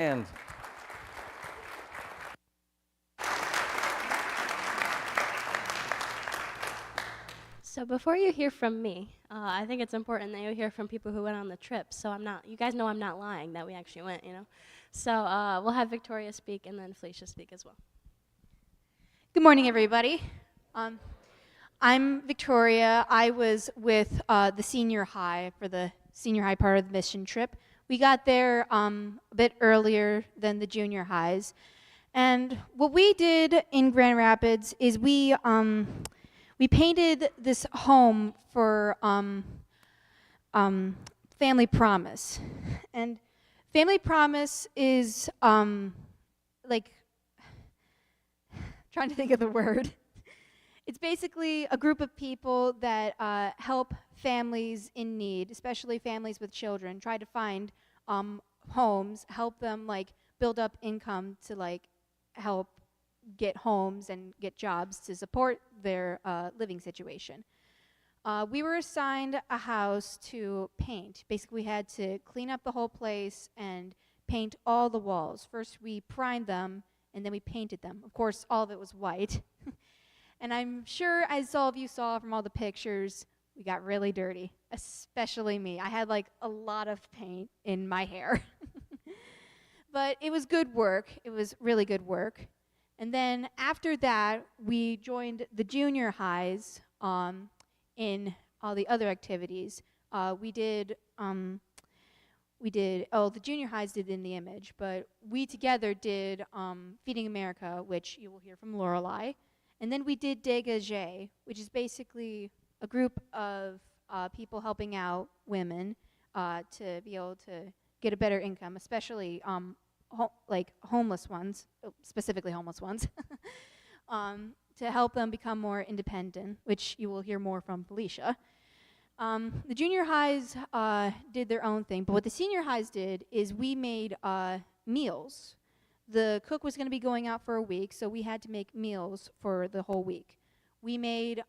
And So before you hear from me, I think it's important that you hear from people who went on the trip. So you guys know I'm not lying that we actually went, you know. So we'll have Victoria speak and then Felicia speak as well. Good morning, everybody. Um, I'm Victoria. I was with the senior high for the senior high part of the mission trip. We got there a bit earlier than the junior highs. And what we did in Grand Rapids is we painted this home for Family Promise. And Family Promise is like, trying to think of the word. It's basically a group of people that help families in need, especially families with children, try to find homes, help them build up income to help get homes and get jobs to support their living situation. We were assigned a house to paint. Basically, we had to clean up the whole place and paint all the walls. First, we primed them, and then we painted them. Of course, all of it was white. And I'm sure, as all of you saw from all the pictures, we got really dirty, especially me. I had a lot of paint in my hair. But it was good work. It was really good work. And then after that, we joined the junior highs in all the other activities. The junior highs did In the Image, but we together did Feeding America, which you will hear from Lorelei. And then we did Dégagé, which is basically a group of people helping out women to be able to get a better income, especially homeless ones, specifically homeless ones, to help them become more independent, which you will hear more from Felicia. The junior highs did their own thing, but what the senior highs did is we made meals. The cook was going to be going out for a week, so we had to make meals for the whole week. We made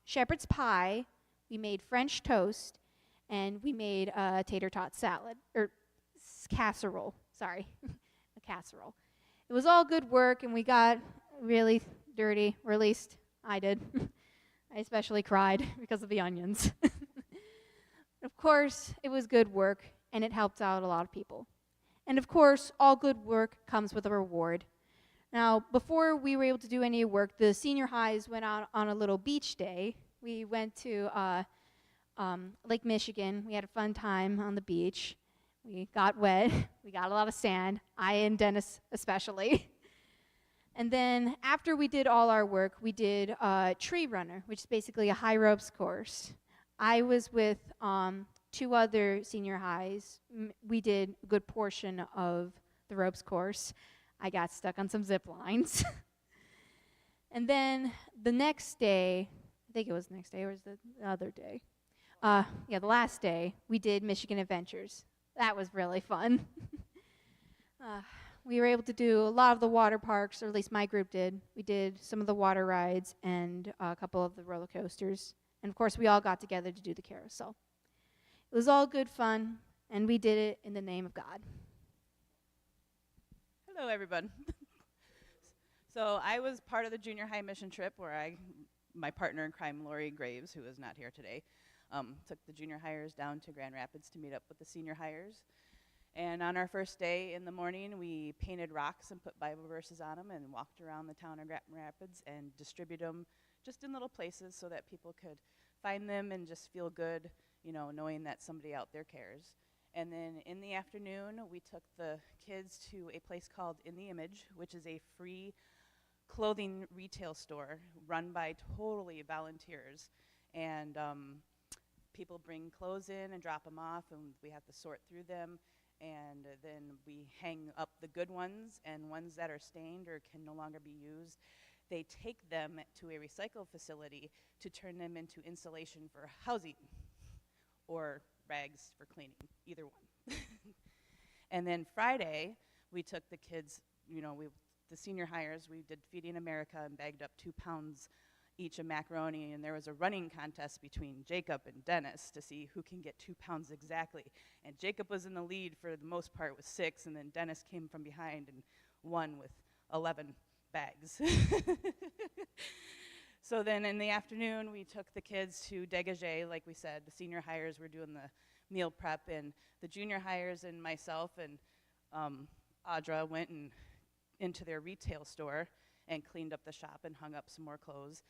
shepherd's pie, we made French toast, and we made a tater tot salad, or casserole, sorry, a casserole. It was all good work, and we got really dirty, or at least I did. I especially cried because of the onions. Of course, it was good work, and it helped out a lot of people. And of course, all good work comes with a reward. Now, before we were able to do any work, the senior highs went out on a little beach day. We went to Lake Michigan. We had a fun time on the beach. We got wet. We got a lot of sand, I and Dennis especially. And then after we did all our work, we did Tree Runner, which is basically a high ropes course. I was with two other senior highs. We did a good portion of the ropes course. I got stuck on some zip lines. And then the next day, I think it was the next day, or was it the other day? The last day, we did Michigan Adventures. That was really fun. We were able to do a lot of the water parks, or at least my group did. We did some of the water rides and a couple of the roller coasters. And of course, we all got together to do the carousel. It was all good fun, and we did it in the name of God. Hello, everyone. So I was part of the junior high mission trip where my partner in crime, Lori Graves, who is not here today, took the junior hires down to Grand Rapids to meet up with the senior hires. And on our first day in the morning, we painted rocks and put Bible verses on them and walked around the town of Grand Rapids and distributed them just in little places so that people could find them and just feel good, knowing that somebody out there cares. And then in the afternoon, we took the kids to a place called In the Image, which is a free clothing retail store run by totally volunteers. And people bring clothes in and drop them off, and we have to sort through them. And then we hang up the good ones, and ones that are stained or can no longer be used, they take them to a recycle facility to turn them into insulation for housing or rags for cleaning, either one. And then Friday, we took the kids, the senior hires, we did Feeding America and bagged up 2 pounds each a macaroni, and there was a running contest between Jacob and Dennis to see who can get 2 pounds exactly. And Jacob was in the lead for the most part with 6, and then Dennis came from behind and won with 11 bags. So then in the afternoon, we took the kids to dégagé, like we said. The senior hires were doing the meal prep, and the junior hires and myself and Audra went into their retail store and cleaned up the shop and hung up some more clothes.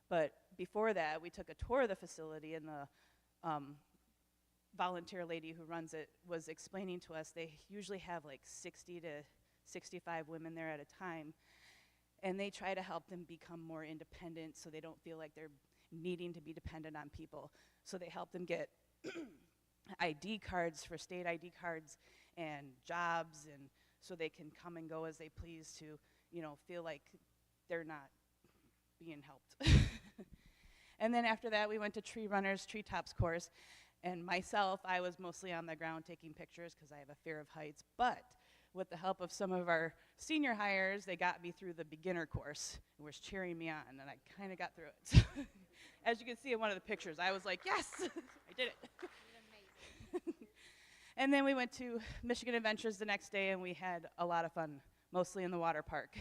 But before that, we took a tour of the facility, and the volunteer lady who runs it was explaining to us they usually have like 60 to 65 women there at a time, and they try to help them become more independent so they don't feel like they're needing to be dependent on people. So they help them get ID cards for state ID cards and jobs, and so they can come and go as they please to, feel like they're not being helped. And then after that, we went to Tree Runners Treetops course, and myself, I was mostly on the ground taking pictures because I have a fear of heights, but with the help of some of our senior hires, they got me through the beginner course and was cheering me on, and I kind of got through it. As you can see in one of the pictures, I was like, yes, I did it. And then we went to Michigan Adventures the next day, and we had a lot of fun, mostly in the water park.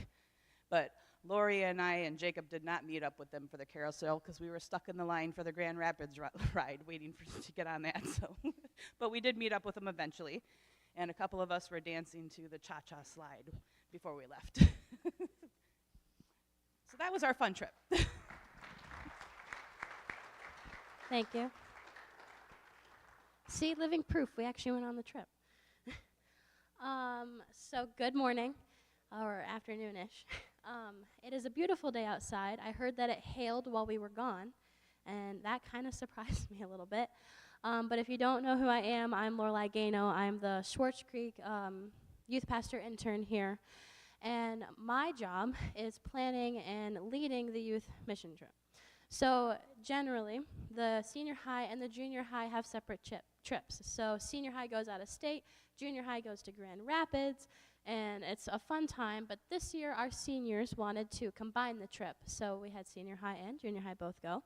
But Lori and I and Jacob did not meet up with them for the carousel because we were stuck in the line for the Grand Rapids ride, waiting to get on that. So, but we did meet up with them eventually, and a couple of us were dancing to the cha-cha slide before we left. So that was our fun trip. Thank you. See, living proof, we actually went on the trip. So good morning, or afternoon-ish. It is a beautiful day outside. I heard that it hailed while we were gone, and that kind of surprised me a little bit. But if you don't know who I am, I'm Lorelei Gano. I'm the Schwartz Creek youth pastor intern here, and my job is planning and leading the youth mission trip. So generally, the senior high and the junior high have separate trips. So senior high goes out of state, junior high goes to Grand Rapids, and it's a fun time. But this year, our seniors wanted to combine the trip. So we had senior high and junior high both go,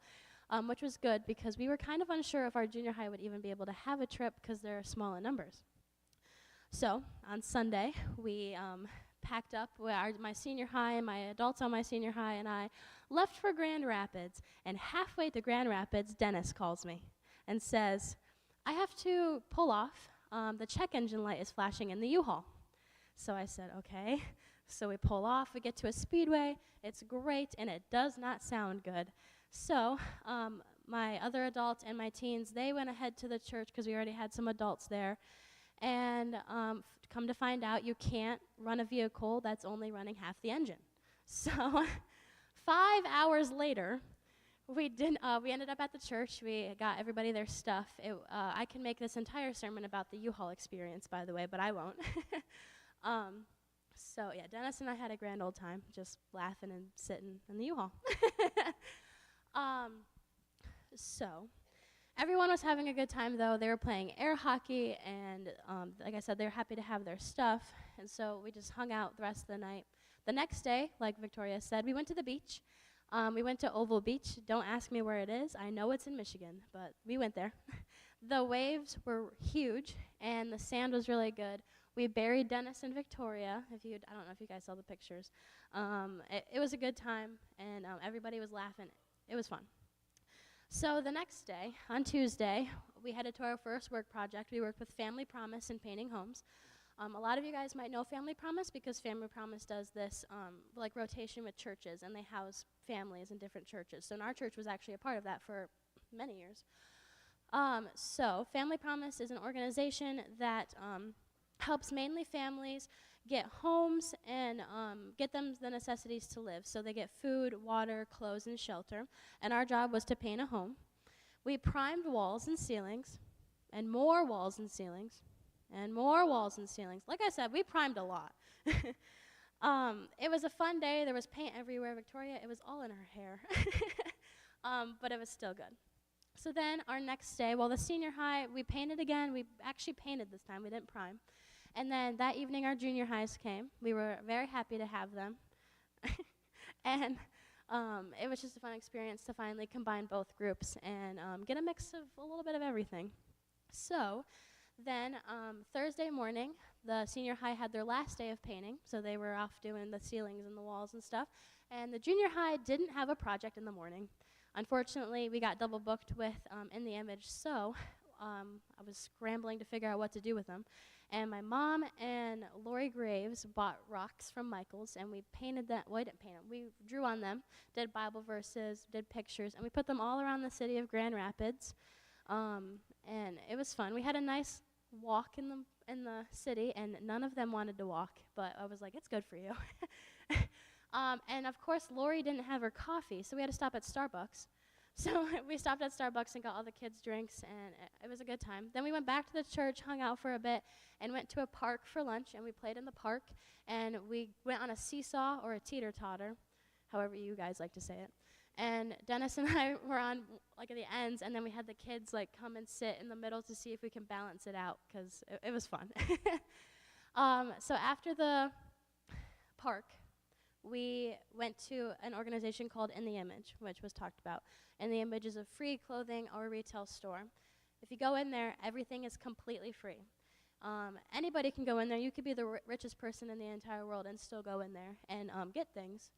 which was good because we were kind of unsure if our junior high would even be able to have a trip because they're small in numbers. So on Sunday, we packed up my senior high and my adults on my senior high, and I left for Grand Rapids. And halfway to Grand Rapids, Dennis calls me and says, I have to pull off. The check engine light is flashing in the U-Haul. So I said, okay. So we pull off. We get to a speedway. It's great, and it does not sound good. So my other adults and my teens, they went ahead to the church because we already had some adults there. And come to find out, you can't run a vehicle that's only running half the engine. So 5 hours later, we ended up at the church. We got everybody their stuff. I can make this entire sermon about the U-Haul experience, by the way, but I won't. So yeah, Dennis and I had a grand old time, just laughing and sitting in the U-Haul. So everyone was having a good time, though. They were playing air hockey, and like I said, they were happy to have their stuff. And so we just hung out the rest of the night. The next day, like Victoria said, we went to the beach. We went to Oval Beach. Don't ask me where it is. I know it's in Michigan, but we went there. The waves were huge, and the sand was really good. We buried Dennis and Victoria. I don't know if you guys saw the pictures. It was a good time, and everybody was laughing. It was fun. So the next day, on Tuesday, we headed to our first work project. We worked with Family Promise in painting homes. A lot of you guys might know Family Promise because Family Promise does this like rotation with churches, and they house families in different churches. So our church was actually a part of that for many years. So Family Promise is an organization that helps mainly families get homes and get them the necessities to live. So they get food, water, clothes, and shelter. And our job was to paint a home. We primed walls and ceilings, and more walls and ceilings, and more walls and ceilings. Like I said, we primed a lot. It was a fun day. There was paint everywhere. Victoria, it was all in her hair. But it was still good. So then our next day, the senior high, we painted again. We actually painted this time. We didn't prime. And then that evening, our junior highs came. We were very happy to have them. And It was just a fun experience to finally combine both groups and get a mix of a little bit of everything. So then Thursday morning, the senior high had their last day of painting, so they were off doing the ceilings and the walls and stuff. And the junior high didn't have a project in the morning. Unfortunately, we got double booked with In the Image, so I was scrambling to figure out what to do with them. And my mom and Lori Graves bought rocks from Michael's, and we painted them. Well, we didn't paint them. We drew on them, did Bible verses, did pictures, and we put them all around the city of Grand Rapids. And it was fun. We had a nice walk in the city, and none of them wanted to walk, but I was like, it's good for you. And of course, Lori didn't have her coffee, so we had to stop at Starbucks. So we stopped at Starbucks and got all the kids drinks, and it was a good time. Then we went back to the church, hung out for a bit, and went to a park for lunch, and we played in the park, and we went on a seesaw or a teeter-totter, however you guys like to say it. And Dennis and I were on like at the ends, and then we had the kids like come and sit in the middle to see if we can balance it out, because it was fun. So after the park, we went to an organization called In the Image, which was talked about. In the Image is a free clothing or retail store. If you go in there, everything is completely free. Anybody can go in there. You could be the richest person in the entire world and still go in there and get things.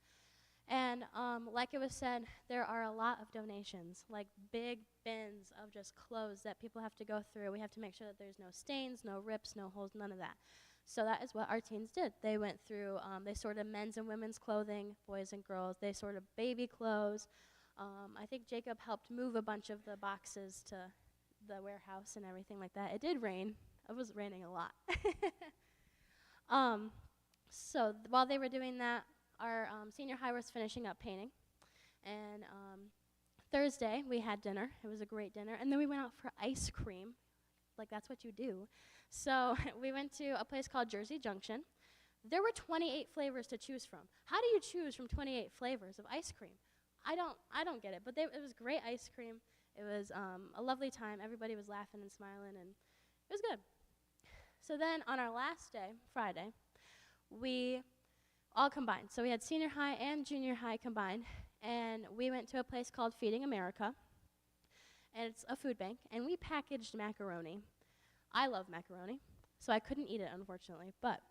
And like it was said, there are a lot of donations, like big bins of just clothes that people have to go through. We have to make sure that there's no stains, no rips, no holes, none of that. So that is what our teens did. They went through, they sorted men's and women's clothing, boys and girls. They sorted baby clothes. I think Jacob helped move a bunch of the boxes to the warehouse and everything like that. It did rain. It was raining a lot. So while they were doing that, our senior high was finishing up painting. And Thursday, we had dinner. It was a great dinner. And then we went out for ice cream. Like, that's what you do. So we went to a place called Jersey Junction. There were 28 flavors to choose from. How do you choose from 28 flavors of ice cream? I don't get it. But it was great ice cream. It was a lovely time. Everybody was laughing and smiling, and it was good. So then on our last day, Friday, we all combined. So we had senior high and junior high combined, and we went to a place called Feeding America, and it's a food bank, and we packaged macaroni. I love macaroni, so I couldn't eat it, unfortunately, but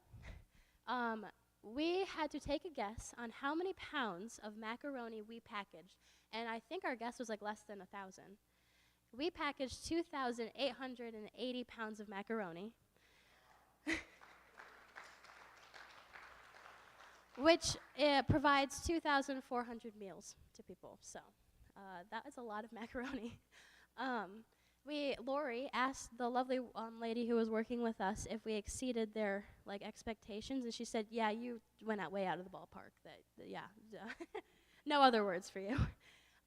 we had to take a guess on how many pounds of macaroni we packaged, and I think our guess was like less than 1,000. We packaged 2,880 pounds of macaroni, which provides 2,400 meals to people. So that is a lot of macaroni. Lori asked the lovely lady who was working with us if we exceeded their expectations, and she said, "Yeah, you went way out of the ballpark. No other words for you."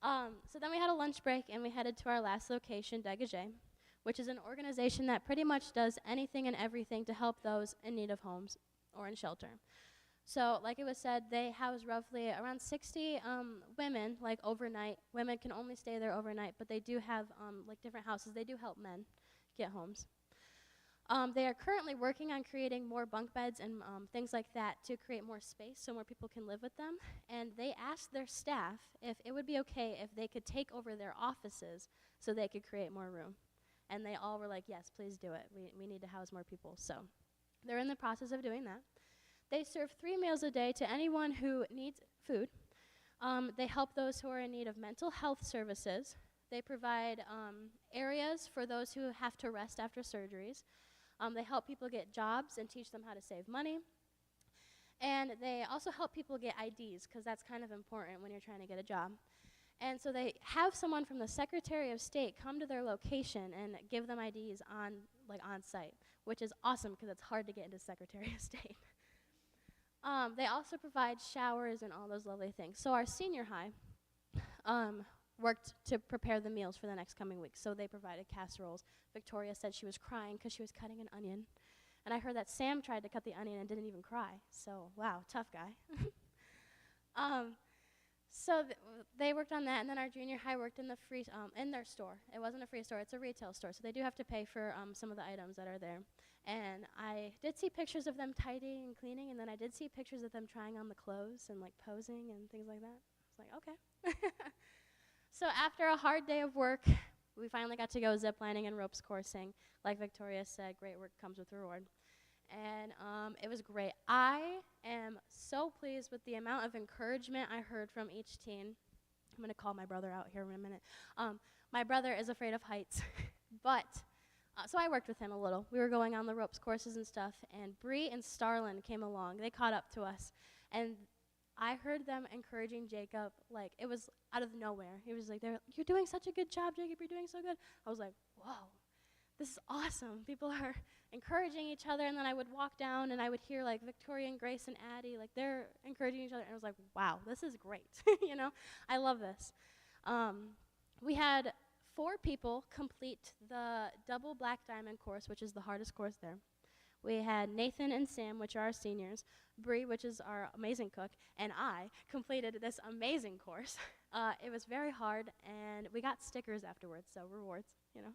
So then we had a lunch break, and we headed to our last location, Dégagé, which is an organization that pretty much does anything and everything to help those in need of homes or in shelter. So, like it was said, they house roughly around 60 women, overnight. Women can only stay there overnight, but they do have, different houses. They do help men get homes. They are currently working on creating more bunk beds and things like that to create more space so more people can live with them. And they asked their staff if it would be okay if they could take over their offices so they could create more room. And they all were like, yes, please do it. We need to house more people. So they're in the process of doing that. They serve 3 meals a day to anyone who needs food. They help those who are in need of mental health services. They provide areas for those who have to rest after surgeries. They help people get jobs and teach them how to save money. And they also help people get IDs, because that's kind of important when you're trying to get a job. And so they have someone from the Secretary of State come to their location and give them IDs on site, which is awesome because it's hard to get into Secretary of State. They also provide showers and all those lovely things. So our senior high worked to prepare the meals for the next coming week. So they provided casseroles. Victoria said she was crying because she was cutting an onion. And I heard that Sam tried to cut the onion and didn't even cry. So, wow, tough guy. So they worked on that, and then our junior high worked in the in their store. It wasn't a free store, it's a retail store, so they do have to pay for some of the items that are there. And I did see pictures of them tidying and cleaning, and then I did see pictures of them trying on the clothes and posing and things like that. was like, okay. So after a hard day of work, we finally got to go ziplining and ropes coursing. Like Victoria said, great work comes with reward. And it was great. I am so pleased with the amount of encouragement I heard from each teen. I'm going to call my brother out here in a minute. My brother is afraid of heights, but so I worked with him a little. We were going on the ropes courses and stuff, and Bree and Starlin came along. They caught up to us, and I heard them encouraging Jacob, like, it was out of nowhere. He was like, "You're doing such a good job, Jacob. You're doing so good." I was like, whoa, this is awesome. People are encouraging each other, and then I would walk down, and I would hear, like, Victoria and Grace and Addie, like, they're encouraging each other, and I was like, wow, this is great. You know, I love this. We had 4 people complete the double black diamond course, which is the hardest course there. We had Nathan and Sam, which are our seniors, Bree, which is our amazing cook, and I completed this amazing course. It was very hard, and we got stickers afterwards, so rewards, you know.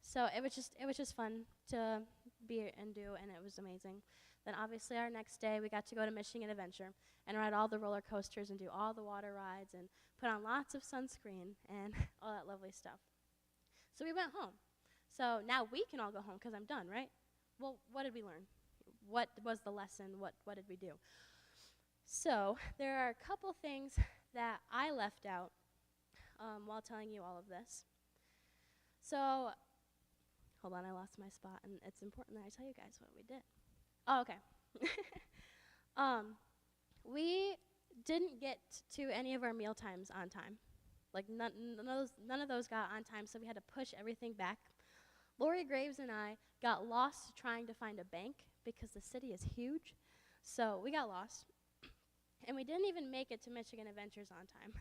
So it was just fun to be and do, and it was amazing. Then obviously our next day, we got to go to Michigan Adventure and ride all the roller coasters and do all the water rides and put on lots of sunscreen and all that lovely stuff. So we went home. So now we can all go home because I'm done, right? Well, what did we learn? What was the lesson? What did we do? So there are a couple things that I left out while telling you all of this. So, hold on, I lost my spot, and it's important that I tell you guys what we did. Oh, okay. We didn't get to any of our meal times on time. Like, none of those got on time, so we had to push everything back. Lori Graves and I got lost trying to find a bank because the city is huge. So we got lost, and we didn't even make it to Michigan Adventures on time.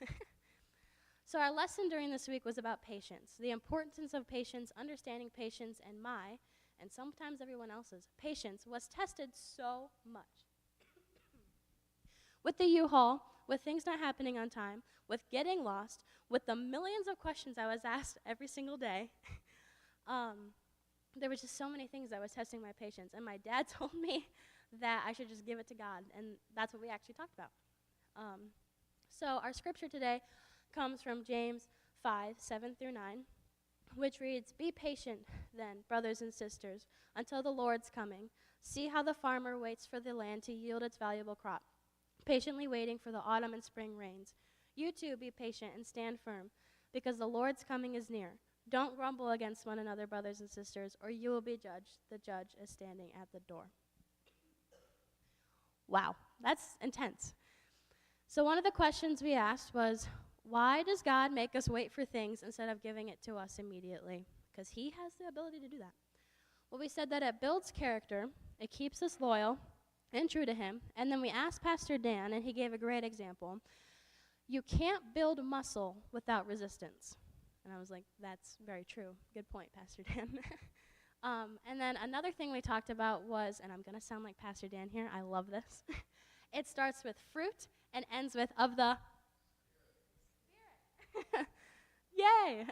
So our lesson during this week was about patience, the importance of patience, understanding patience, and sometimes everyone else's, patience was tested so much. With the U-Haul, with things not happening on time, with getting lost, with the millions of questions I was asked every single day, there was just so many things that was testing my patience. And my dad told me that I should just give it to God, and that's what we actually talked about. So our scripture today comes from James 5:7-9, which reads, "Be patient then, brothers and sisters, until the Lord's coming. See how the farmer waits for the land to yield its valuable crop, patiently waiting for the autumn and spring rains. You too be patient and stand firm, because the Lord's coming is near. Don't grumble against one another, brothers and sisters, or you will be judged. The judge is standing at the door." Wow, that's intense. So one of the questions we asked was, why does God make us wait for things instead of giving it to us immediately? Because he has the ability to do that. Well, we said that it builds character, it keeps us loyal and true to him, and then we asked Pastor Dan, and he gave a great example. You can't build muscle without resistance. And I was like, that's very true. Good point, Pastor Dan. And then another thing we talked about was, and I'm going to sound like Pastor Dan here, I love this. It starts with fruit and ends with of the Spirit. Yay!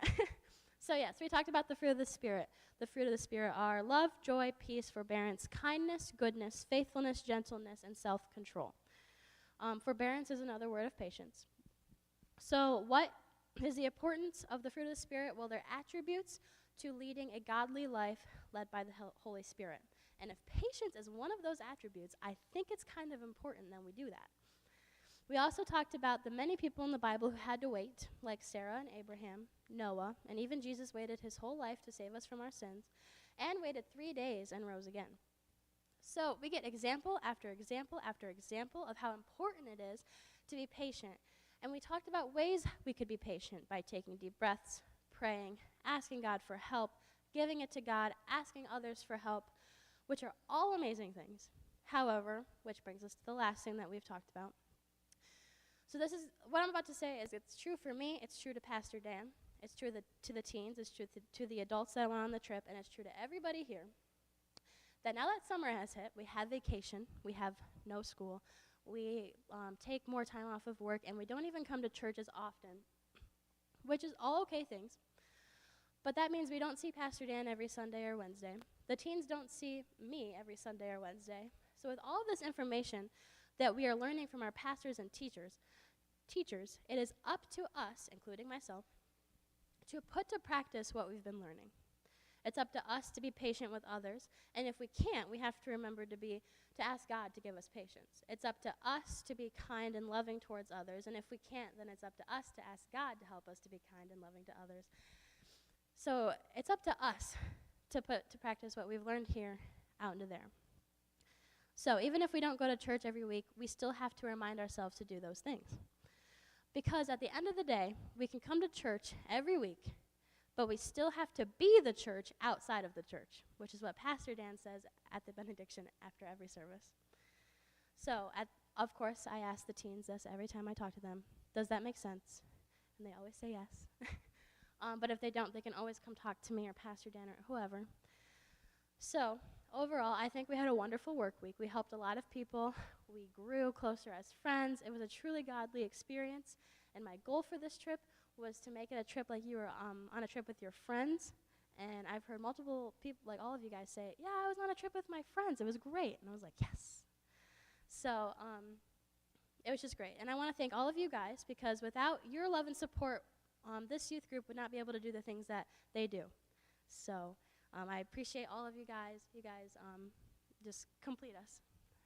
So yes, we talked about the fruit of the Spirit. The fruit of the Spirit are love, joy, peace, forbearance, kindness, goodness, faithfulness, gentleness, and self-control. Forbearance is another word of patience. So what is the importance of the fruit of the Spirit? Well, they're attributes to leading a godly life led by the Holy Spirit. And if patience is one of those attributes, I think it's kind of important that we do that. We also talked about the many people in the Bible who had to wait, like Sarah and Abraham, Noah, and even Jesus waited his whole life to save us from our sins, and waited 3 days and rose again. So we get example after example after example of how important it is to be patient. And we talked about ways we could be patient by taking deep breaths, praying, asking God for help, giving it to God, asking others for help, which are all amazing things. However, which brings us to the last thing that we've talked about. So this is, what I'm about to say is it's true for me, it's true to Pastor Dan, it's true to the teens, it's true to the adults that went on the trip, and it's true to everybody here, that now that summer has hit, we have vacation, we have no school, we take more time off of work, and we don't even come to church as often, which is all okay things. But that means we don't see Pastor Dan every Sunday or Wednesday. The teens don't see me every Sunday or Wednesday. So with all of this information, that we are learning from our pastors and teachers, it is up to us, including myself, to put to practice what we've been learning. It's up to us to be patient with others, and if we can't, we have to remember to ask God to give us patience. It's up to us to be kind and loving towards others, and if we can't, then it's up to us to ask God to help us to be kind and loving to others. So it's up to us to put to practice what we've learned here out into there. So even if we don't go to church every week, we still have to remind ourselves to do those things. Because at the end of the day, we can come to church every week, but we still have to be the church outside of the church, which is what Pastor Dan says at the benediction after every service. So, of course, I ask the teens this every time I talk to them. Does that make sense? And they always say yes. But if they don't, they can always come talk to me or Pastor Dan or whoever. So, overall, I think we had a wonderful work week. We helped a lot of people. We grew closer as friends. It was a truly godly experience. And my goal for this trip was to make it a trip like you were on a trip with your friends. And I've heard multiple people, like all of you guys, say, yeah, I was on a trip with my friends. It was great. And I was like, yes. So it was just great. And I want to thank all of you guys, because without your love and support, this youth group would not be able to do the things that they do. So I appreciate all of you guys. You guys just complete us,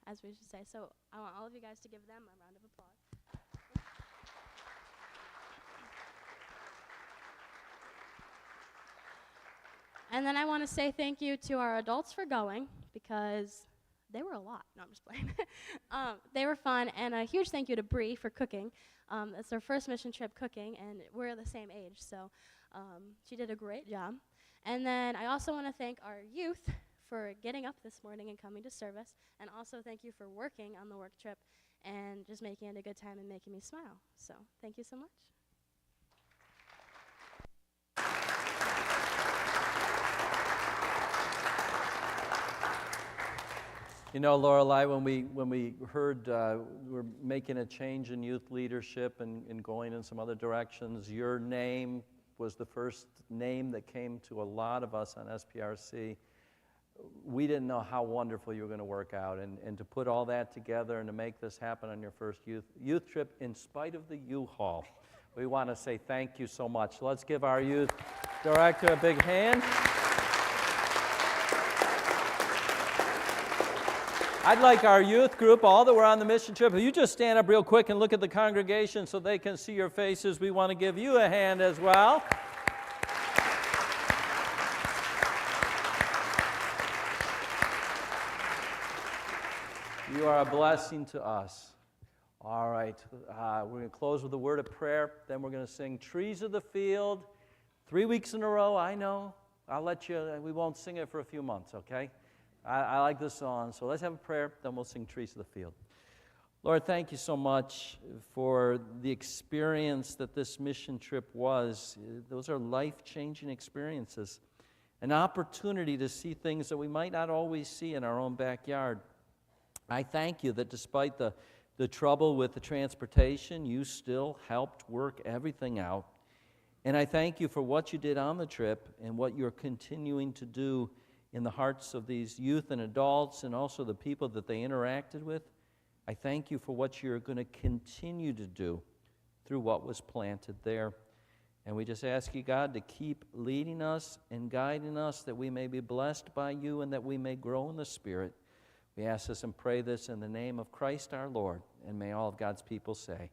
as we should say. So I want all of you guys to give them a round of applause. And then I want to say thank you to our adults for going, because they were a lot. No, I'm just playing. They were fun, and a huge thank you to Bree for cooking. It's her first mission trip cooking, and we're the same age, so she did a great job. And then I also want to thank our youth for getting up this morning and coming to service, and also thank you for working on the work trip and just making it a good time and making me smile. So thank you so much. You know, Lorelei, when we heard we're making a change in youth leadership and going in some other directions, your name was the first name that came to a lot of us on SPRC. We didn't know how wonderful you were going to work out, and to put all that together and to make this happen on your first youth trip, in spite of the U-Haul. We want to say thank you so much. Let's give our youth director a big hand. I'd like our youth group, all that were on the mission trip, if you just stand up real quick and look at the congregation so they can see your faces, we want to give you a hand as well. You are a blessing to us. All right, we're going to close with a word of prayer, then we're going to sing Trees of the Field. 3 weeks in a row, I know. I'll let you, we won't sing it for a few months, okay? I like this song, so let's have a prayer, then we'll sing Trees of the Field. Lord, thank you so much for the experience that this mission trip was. Those are life-changing experiences, an opportunity to see things that we might not always see in our own backyard. I thank you that despite the trouble with the transportation, you still helped work everything out. And I thank you for what you did on the trip and what you're continuing to do in the hearts of these youth and adults and also the people that they interacted with. I thank you for what you're going to continue to do through what was planted there. And we just ask you, God, to keep leading us and guiding us, that we may be blessed by you and that we may grow in the Spirit. We ask this and pray this in the name of Christ our Lord, and may all of God's people say,